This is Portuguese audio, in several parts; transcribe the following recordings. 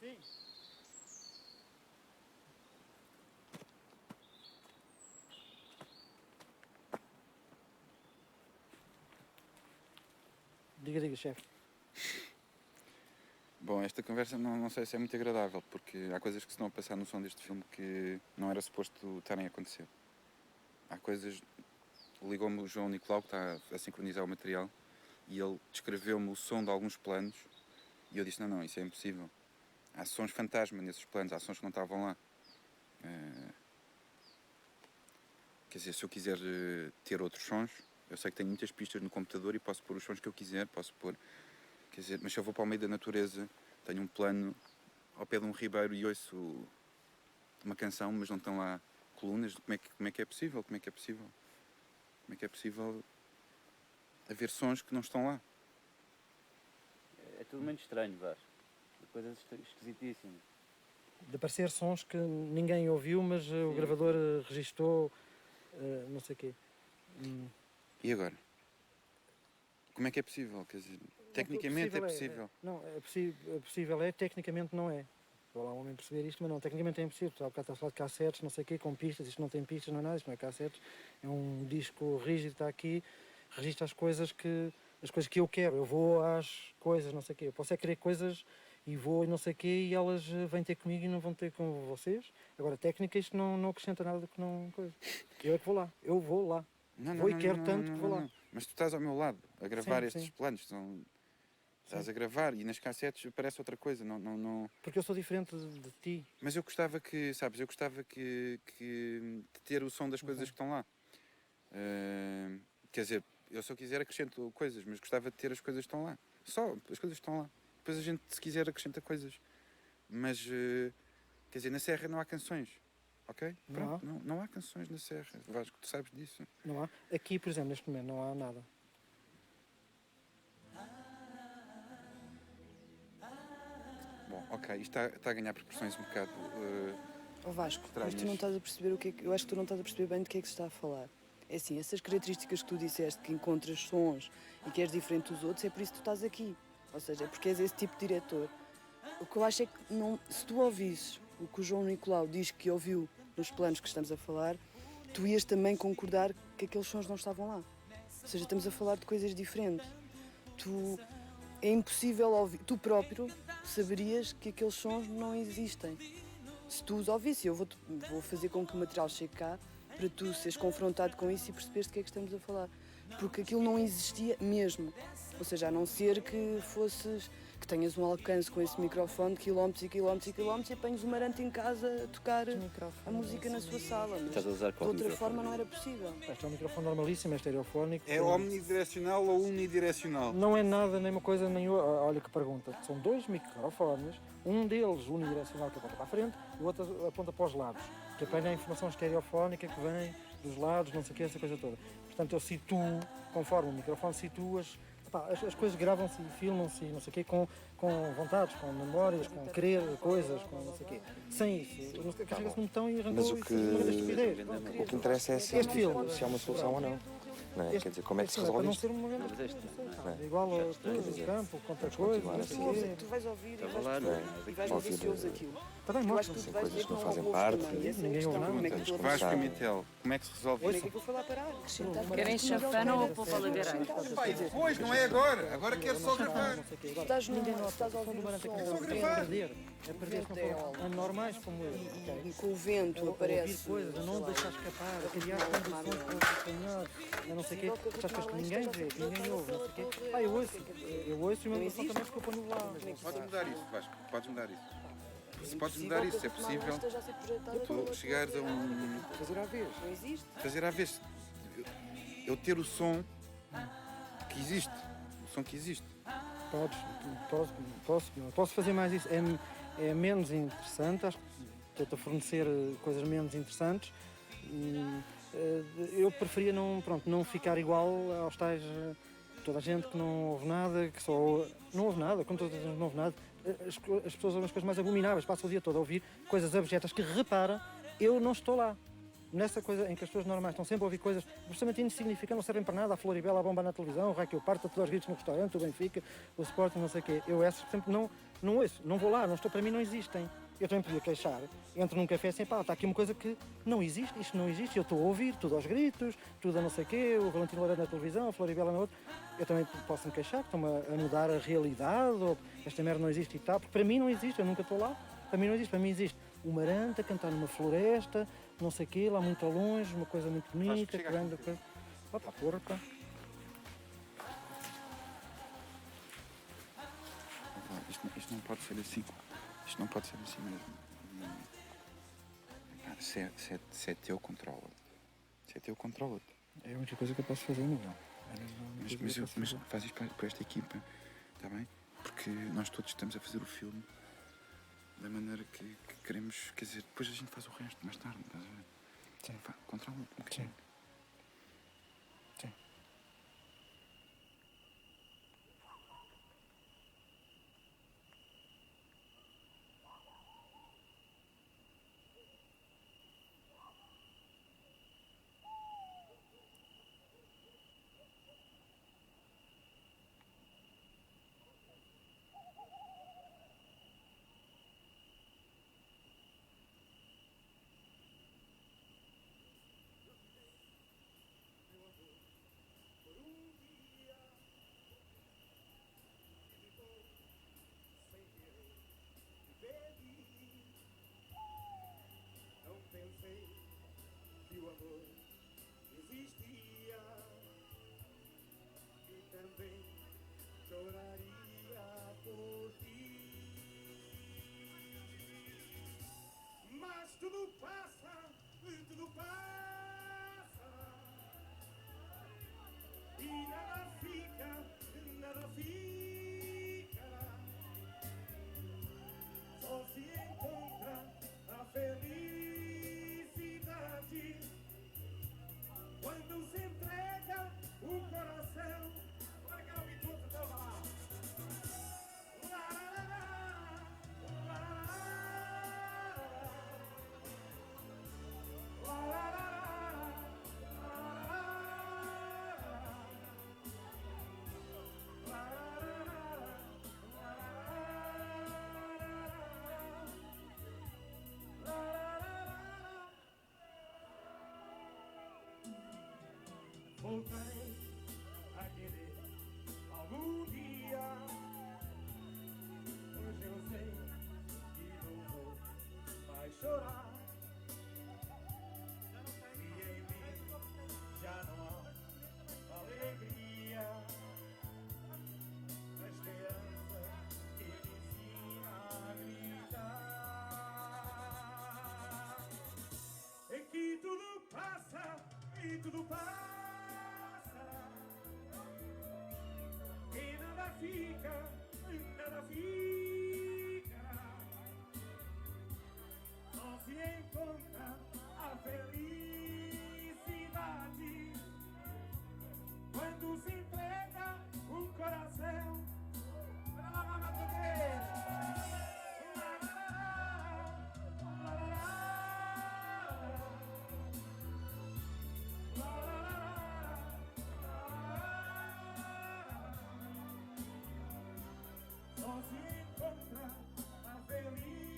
Sim. Diga, chefe. Bom, esta conversa não sei se é muito agradável, porque há coisas que se estão a passar no som deste filme que não era suposto estarem a acontecer. Há coisas... Ligou-me o João Nicolau, que está a sincronizar o material, e ele descreveu-me o som de alguns planos, e eu disse, não, isso é impossível. Há sons fantasma nesses planos, há sons que não estavam lá. Quer dizer, se eu quiser ter outros sons, eu sei que tenho muitas pistas no computador e posso pôr os sons que eu quiser, posso pôr... Quer dizer, mas se eu vou para o meio da natureza, tenho um plano ao pé de um ribeiro e ouço uma canção, mas não estão lá colunas, como é que é possível? Como é que é possível haver sons que não estão lá? É tudo muito estranho, Vasco. Coisas esquisitíssimas. De aparecer sons que ninguém ouviu, mas o gravador registou, não sei o quê. E agora? Como é que é possível? Quer dizer, tecnicamente é possível. É possível, tecnicamente não é. Vou lá um homem perceber isto, mas não, tecnicamente é impossível. Há bocado está a falar de cassetes, não sei o quê, com pistas, isto não tem pistas, não é nada, isto não é cassetes. É um disco rígido, está aqui, registra as coisas que eu quero. Eu vou às coisas, não sei o quê. Eu posso querer coisas e vou e não sei o quê e elas vêm ter comigo e não vão ter com vocês. Agora, técnica, isto não acrescenta nada do que não coisa. Eu é que vou lá, eu vou lá. Vou e quero tanto que vou lá. Mas tu estás ao meu lado a gravar Sim, estes sim. planos. Estás a gravar e nas cassetes parece outra coisa. Não... Porque eu sou diferente de ti. Mas eu gostava que, sabes, de ter o som das coisas que estão lá. Quer dizer, eu se eu quiser acrescento coisas, mas gostava de ter as coisas que estão lá. Só, as coisas estão lá. Depois a gente, se quiser, acrescenta coisas. Mas, quer dizer, na Serra não há canções. Ok? Pronto, não há canções na Serra. Vasco, tu sabes disso. Não há. Aqui, por exemplo, neste momento, não há nada. Bom, ok, isto está a ganhar proporções um bocado... Vasco, mas tu não estás a perceber o que é que... Eu acho que tu não estás a perceber bem do que é que se está a falar. É assim, essas características que tu disseste, que encontras sons e que és diferente dos outros, é por isso que tu estás aqui. Ou seja, é porque és esse tipo de diretor. O que eu acho é que não, se tu ouvisses o que o João Nicolau diz que ouviu nos planos que estamos a falar, tu ias também concordar que aqueles sons não estavam lá. Ou seja, estamos a falar de coisas diferentes. É impossível ouvir, tu próprio saberias que aqueles sons não existem. Se tu os ouvisses, eu vou fazer com que o material chegue cá para tu seres confrontado com isso e perceberes de que é que estamos a falar. Porque aquilo não existia mesmo. Ou seja, a não ser que tenhas um alcance com esse microfone de quilómetros e quilómetros e quilómetros e apanhes uma marante em casa a tocar a música na sua sala. Mas de outra forma não era possível. Este é um microfone normalíssimo, é estereofónico. É omnidirecional ou unidirecional? Não é nada, nem uma coisa, nem outra. Olha que pergunta. São dois microfones, um deles unidirecional que aponta para a frente e o outro aponta para os lados, que apanha a informação estereofónica que vem dos lados, não sei o que, essa coisa toda. Portanto, eu situo, conforme o microfone situas, as coisas gravam-se e filmam-se, não sei o quê, com vontades, com memórias, com querer coisas, com não sei o quê. Sem isso, carrega-se num botão e arrancou isso. O que interessa é se há uma solução ou não. Não é? Quer dizer, como é que se resolve isto? Para não ser uma grande é igual ao campo, contra coisas. Tu vais ouvir e vais ouvir se ouves aquilo. Também mostra. São coisas que não fazem parte. Ninguém ouve nada. Vasco e Mitel, como é que se resolve Como é isso? que eu vou lá parar? Querem chafana ou pôr para lagará? Depois, não é agora. Agora quero só gravar. Estás a ouvir o som, É perder anormais como eu. e com o vento aparece Coisas, a não deixar escapar, a criar condições para o senhor, a não sei o quê, essas coisas que ninguém vê, que ninguém ouve, não sei o quê. Eu ouço e o meu coração também porque eu ponho lá. Podes mudar isso, Vasco, podes mudar isso. Se podes mudar isso, é possível. Tu chegares a um... Fazer à vez. Não existe. Fazer à vez. Eu ter o som que existe. O som que existe. Posso fazer mais isso. É menos interessante, acho que estou a fornecer coisas menos interessantes. Eu preferia não ficar igual aos tais toda a gente que não ouve nada, que só não ouve nada, como toda a gente não ouve nada. As pessoas ouvem as coisas mais abomináveis, passam o dia todo a ouvir coisas abjetas que, repara, eu não estou lá. Nessa coisa em que as pessoas normais estão sempre a ouvir coisas absolutamente insignificantes, não servem para nada, a Floribela, a bomba na televisão, o Raquel Parto, a todos os gritos no restaurante, o Benfica, o Sporting, não sei o quê. Eu essas, por exemplo, não ouço, não vou lá, não estou, para mim não existem. Eu também podia queixar, entro num café assim, pá, está aqui uma coisa que não existe, isto não existe, eu estou a ouvir, tudo aos gritos, tudo a não sei o quê, o Valentino Loureiro na televisão, a Floribela na outra, eu também posso me queixar, que estão a mudar a realidade, ou esta merda não existe e tal, porque para mim não existe, eu nunca estou lá, para mim não existe, para mim existe uma maranta a cantar numa floresta, não sei o quê, lá muito ao longe, uma coisa muito bonita, grande coisa. Opa, porra, pá. Isto não pode ser assim. Isto não pode ser assim mesmo. Se é teu, controla-te. Se é teu, controla-te. É a única coisa que eu posso fazer, não é? Mas faz isto para esta equipa, está bem? Porque nós todos estamos a fazer o filme da maneira que queremos, quer dizer, depois a gente faz o resto mais tarde, estás a ver? Sim. Controla-te um bocadinho. Sim. Sim. Tudo passa, e nada fica, só se encontra a felicidade quando se entrega o coração. Agora quero ouvir tudo, então vá lá. Voltarei a querer algum dia. Hoje eu sei que não vou mais chorar. E em mim já não há alegria. A esperança que me ensina a gritar. É que tudo passa e tudo passa. E nada fica, só se encontra a felicidade quando se entrega o coração. Só se encontra a felicidade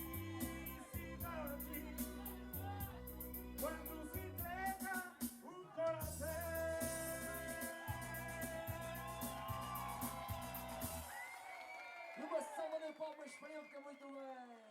quando se entrega o coração. E uma salva de palmas para ele, que é muito bem.